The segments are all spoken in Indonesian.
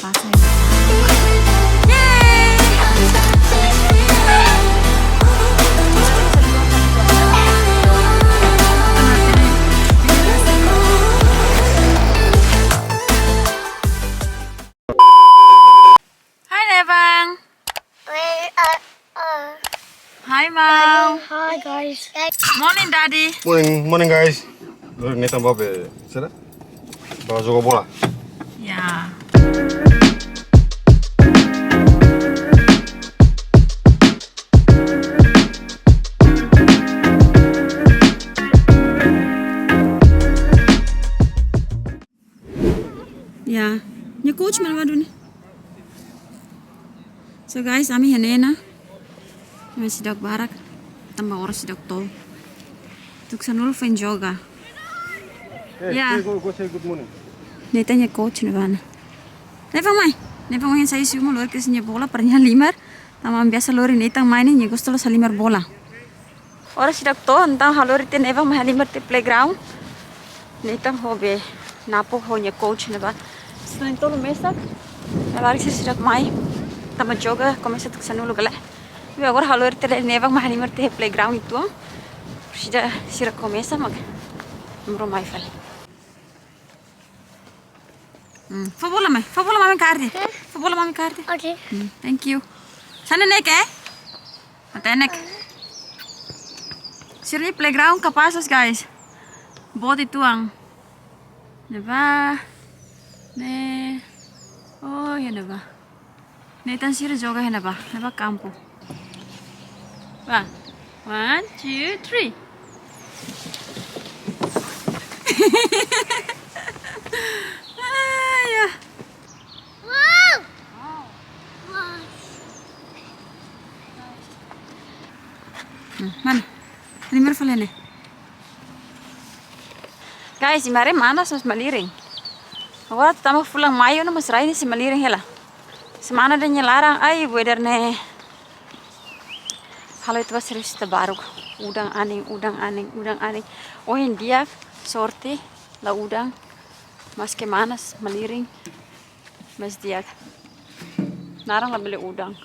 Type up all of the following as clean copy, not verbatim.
pasa. Hai Nevang. Hi Mau. Hi guys. Morning Daddy. Morning guys. Nathan Bobe, será? Bawa jogo bola. Ya. Ya, ini coach malvado nih. So guys, kami henena. Kami sidak barak, tambah orang sidak tol. Tuksanul fan joga. Ya. Go say good morning. Netanya coach nih bana. Nevang mai saya sih mau lor kesini bola pernya limar. Tamam biasa lori netang mainin ya gusto sa limar bola. Orang sidak tol entah halori te nevang mah limar te playground. Netang hobe napo honya coach nih bana. Selain tolo mesak, lari sih sidak mai. Tama joga começa tuksanul gala. Tapi agora halori te nevang mah limar te playground itu. Sira começa mag. Mro mai fal. Fabola mami kardi. Fabola mami kardi. Okay. Thank you. Sana nek eh? Ate nek. Siri playground kapasas guys. Bot itu ang. Neba. Ne. Oh ya neba. Netan siri joga ya neba. Neba kampo. Ba. 1, 2, 3. Ya. Wow. Mana? Limar falene. Guys, imare mana sos maliring. Agora tamo fulang mayo na mas rai si maliring hela. Semana dan larang ai weather ne. Kalau itu serius terbaru. Udang aning. Oh dia sorti la udang. Mas ke manas maliring. Mas dia. Narang la beli udang.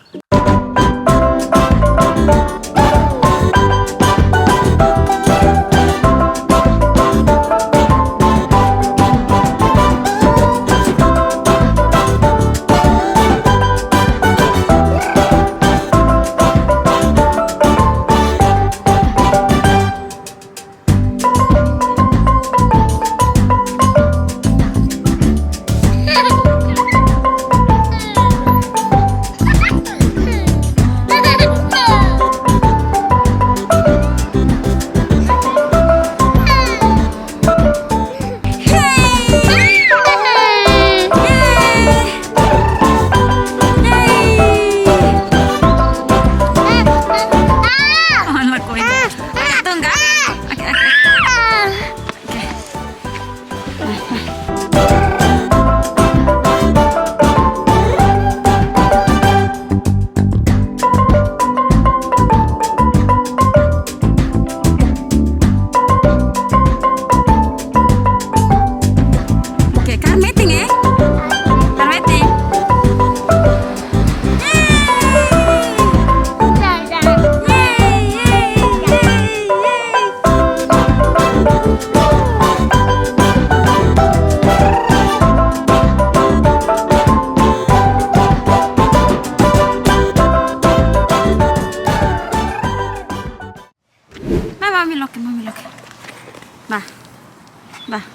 Bah.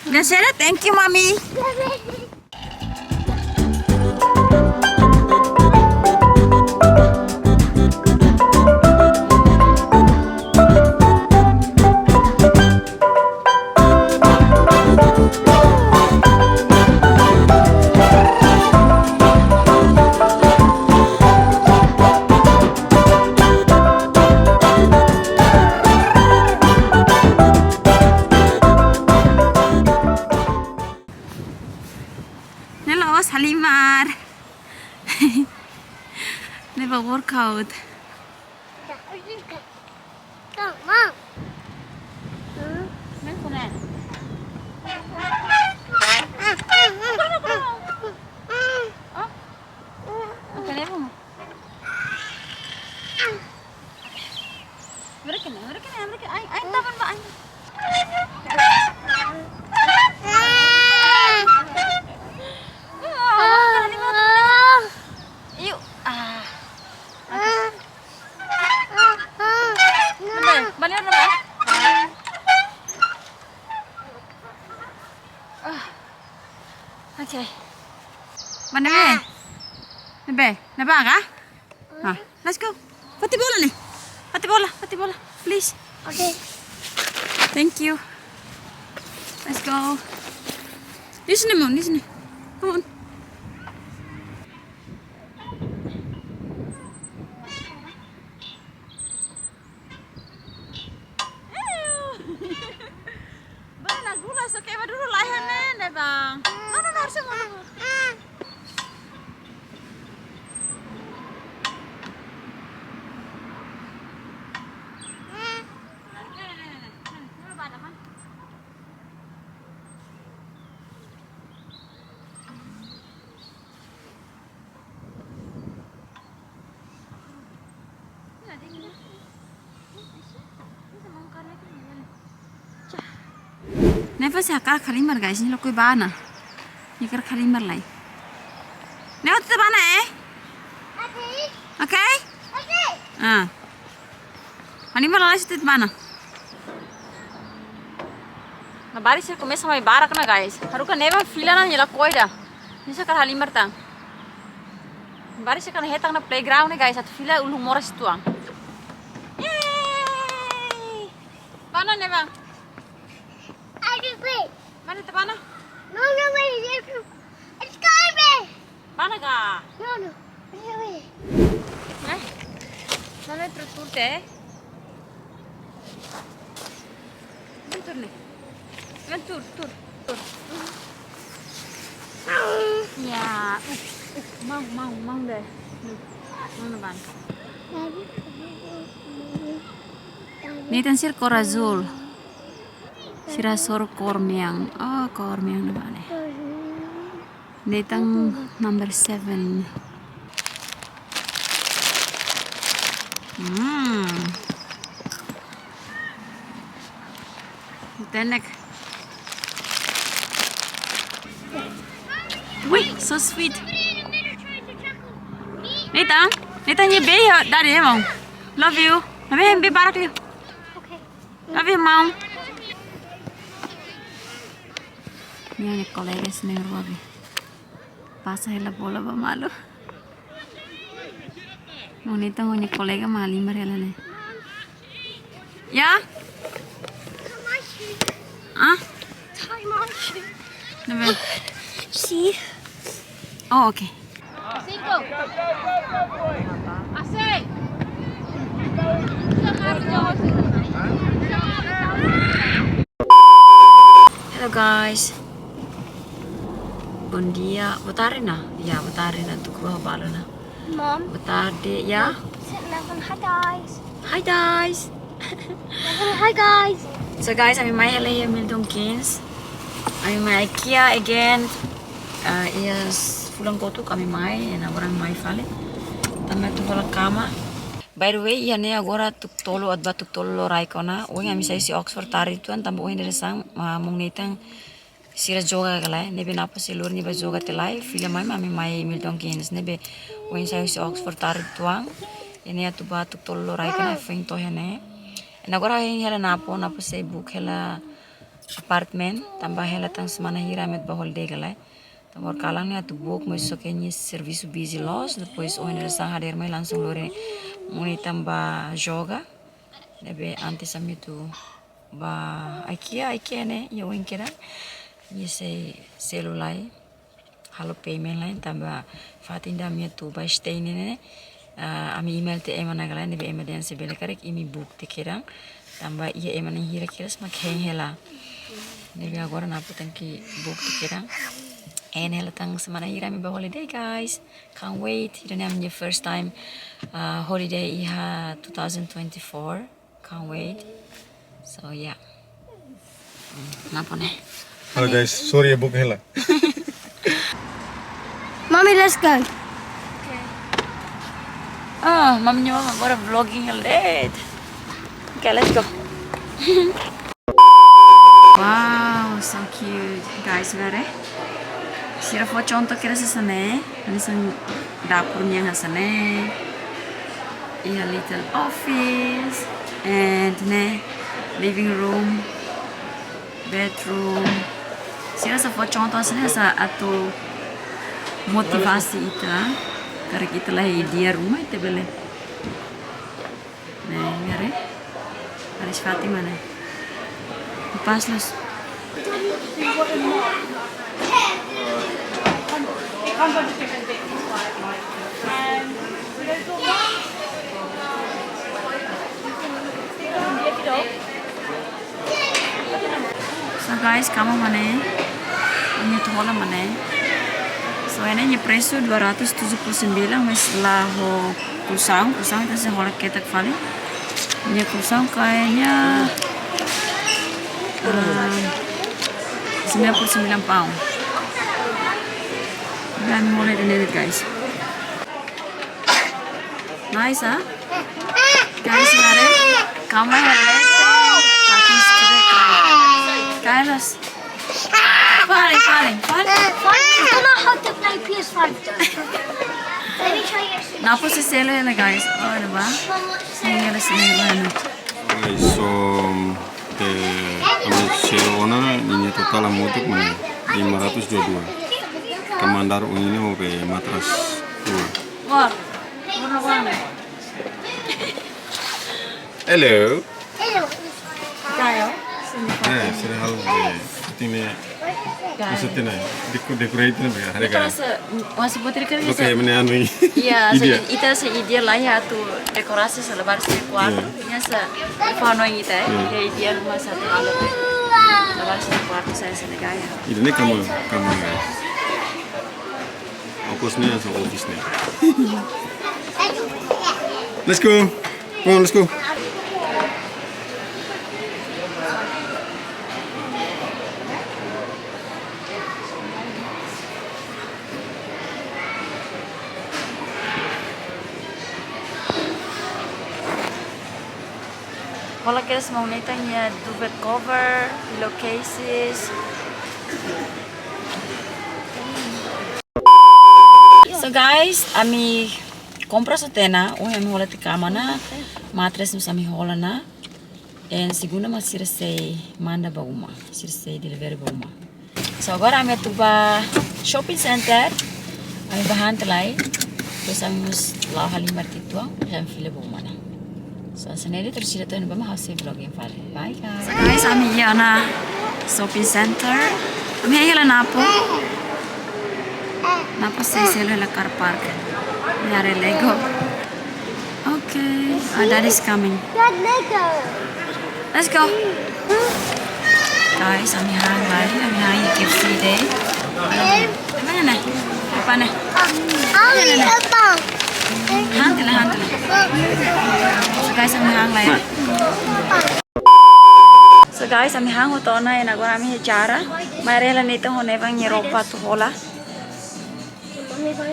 Graciela, thank you, mommy. Halimar. Never work out. Come on. Mấy con này. Okay. Mana be? Nebe, neba ka? Ah, let's go. Pati bola nih. Pati bola, please. Okay. Thank you. Let's go. Di sini, Mon, di sini. Come on. Bang, gula so kayak dulu layannya, Bang. No, harusnya mau. Never se akal kalimar guys, ini lo koi bana. Ini kar kalimar lai. Never tu bana Okay? Okay. Ah. Kalimar lai situ bana. Na baris se começa a barak na guys. Haruka never fila na nila koi dah. Ini se kar kalimar tang. Baris se kan hetang na playground ni guys, at fila ulung moras tuang. Yay! Bana never. I just wait. Mana tu bana? No, wait. It's garbage. Bana ka? No. Wait. Eh? Mana terus turte? Tur nih. Kan tur. Ya, mau deh. Mana ban? Nitan sir corazul. Sirasor kormiang. Oh, kormiang na ba ne? Nitan number 7. Tenek. Wait, so sweet. Nathan, you be here, daddy, mom. Love you. Love you, be back you. Okay. Love you, mom. Yan yung kolega sa nang Robbie. Pasa hila bola ba malo? Ngunit ang yung kolega malimar hila na. Ya? Tie my shoe. Ah? Tie my shoe. Nabe? See? Oh, okay. Cinco. Así. Hello guys. Bon dia. Butari na? Ya, butari na. Tukro balo na. Mom. Butari, ya? Hi guys. Hi guys. Hi guys. So guys, I'm may LA Milton Keynes. I'm may IKEA again. Yes, fulang koto kami may na orang may fale. Tama tu pala kama. By the way, yan agora tuktolo at ba tuktolo rai ko na. Uy nga misay si Oxford tari tuan tambo uy nila sang mong nitang sira joga galay. Nebe napa si lur ni ba joga telay. Fila may Milton Keynes. Nebe uy say si Oxford tari tuang. Yan tu ba tuktolo rai ko na. Fing to yan Nagora hela napo sa book hela apartment tambah hela tang semana hira met bahol de galay. Tambor kalang ni atu book mo so kenyi serviço busy loss depois o nela sang hadir mai langsung lore muni tamba joga. Nebe antes amitu ba IKEA ne yo inkera ni se celulai halo payment line tamba fatinda mi tu ba stay ne ami email te emana galay nebe emergency bele karek imi book te kerang tamba iya emana hira kiras mak hela nebe agora na putan ki book te kerang hela tang semana hira mi ba holiday guys, can't wait. Ira na mi first time holiday iha 2024, can't wait. So yeah, napa ne? Hello guys, sorry book hela. Mommy, let's go. Oh, mami nyo agora vlogging ulit. Okay, let's go. Wow, so cute. Guys, vere. Sira fo contoh kira sasane. Ini sang dapurnya hasane. Iya little office and ne living room, bedroom. Sira sa fo contoh sane sa atu motivasi ita karena kita lah dia rumah itu boleh. Nah, ngare. Aris Fatima nih. Pas los. So guys, kamu mana? Ini tuh hola mana? So ini preso 279 mas laho kusang itu sih hola ketak kali. Ini kusang kayaknya 99 pound. Dan mulai dari guys. Nice ah? Guys, mare. Kamu ada? Tapi sudah Carlos. Falling. I don't know how to play PS5 though. Let me try your shit. Napo si Selo na guys. Oh, ano ba? Sige na ano. Okay, so kami Sherona ini total mutuk mana 522. Kamandar ini mau pe matras dua. Wah. Ano. Hello. Hello. Kayo? Seri hal ini maksudnya decorate na ba? Hari Ito ka. sa masih putri kan Okay, mana anu ini? Iya, Ide. ita sa idea lah ya tu dekorasi sa lebar sa kwarto. Nya sa fano ita, ya idea rumah sa halo. Lebar sa kwarto sa negaya. Ini kamu guys. Office-nya so office-nya. Let's go. Come on, let's go. Wala kaya sa mga niya duvet cover, pillowcases. So guys, ami compra sa tena, ami hola ti kama na, matres nos ami hola na. And segunda mas sirse manda ba uma, sirse delivery ba uma. So agora ami tuba shopping center, ami bahan talay. Terus ami mus lau halimar titua, ami file ba uma na. So senedi terus sila tuh nubah mau save vlog yang file. Bye guys. So guys, ami iya na shopping center. Ami iya la napo. Napo se selo la car park. Yare Lego. Okay, Dad is coming. Dad, Lego. Let's go. Guys, ami hang KFC day. Mana na? Apa na? Only a ball. Hantila. So guys, ami hang lay. So guys, ami hang hoto na yan agora ami hechara. Marela nito hone bang ropa tu hola.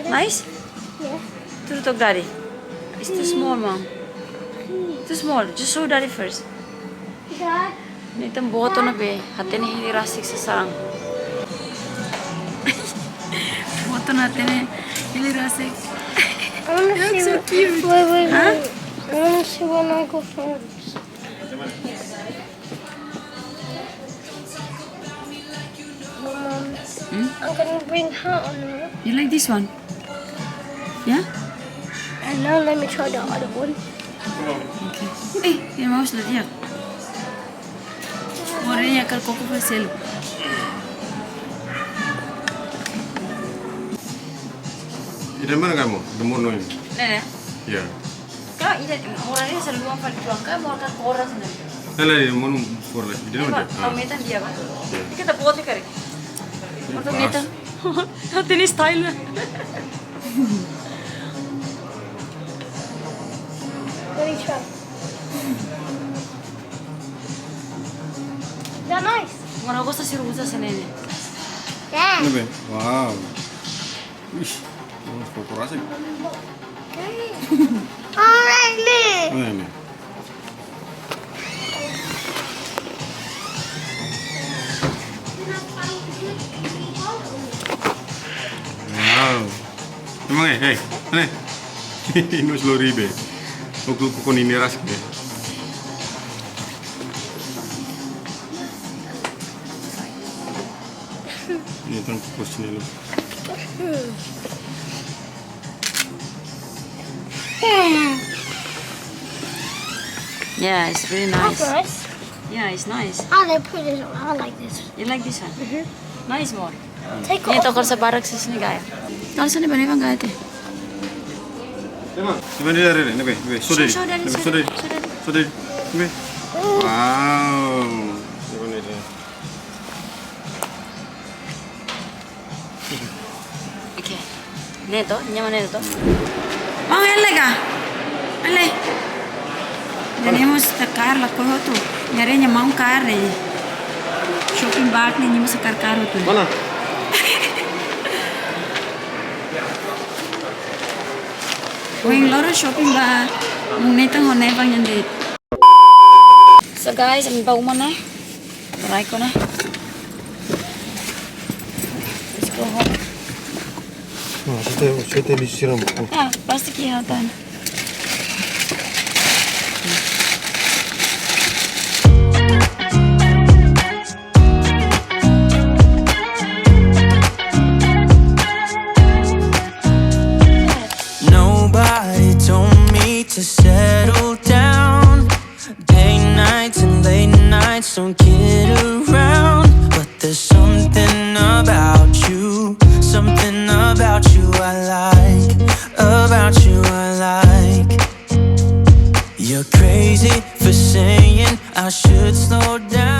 Nice? Yeah. Tutup daddy. It's too small, mom. Too small. Just show daddy first. Dad. Nito boto na be. Hati ni hindi rasik sa sarang. Boto na hati ni hindi rasik. I want to see so what, cute. Wait. Huh? I want to see when I go first. Mom, I'm gonna bring her on her. You like this one? Yeah? And now let me try the other one. Okay. Yung mouse na diyak. Mora niya kal koko pa selo. Ida mana kamu? Demur no ini. Nene. Ya. Kau ida mora niya sa luang pag ka mora ka kora sa nene. Nala ini mau for lah. Ida mana? Tometan dia ba? Kita buat ni kare. Tometan. Hati ni style na. Let me try. They're nice. Mora ko sa sirusa sa nene. Yeah. Ini be. Wow. Wih. Foto rasa. Alright, Nick. Mana ini? Wow. Emang hey, mana? Ini selori be. Aku ini ras be. Ini tang kos ni lo. Yeah, it's really That's nice. nice. Yeah, it's nice. Ah, they put this on. I like this. You like this one? Nice more. Take Ini it to off. kalau sa barak sa sini gaya. Kalau sa ni ba ni bang gaya te? Coba dia dari ni, be. Sudah. Show daddy, show Sudah. daddy, show daddy. Sudah. Be. Wow. Coba ni dia. Okay. Ini to, nyaman ini to. Mau ele ka? Ele. Tenemos esta car la cojo tu. Nyari nya mau car ni. Shopping bag ni nyimo sa car tu. Mana? Wing loro shopping ba? Mung netang ho nebang nyandit. So guys, ang bago mo na. Try ko na. Let's go home. Saya tadi siram. Ah, plastic ihatan. Nobody told me to settle down. Day nights and late nights don't get around. But there's something about you I like. About you I like. You're crazy for saying I should slow down.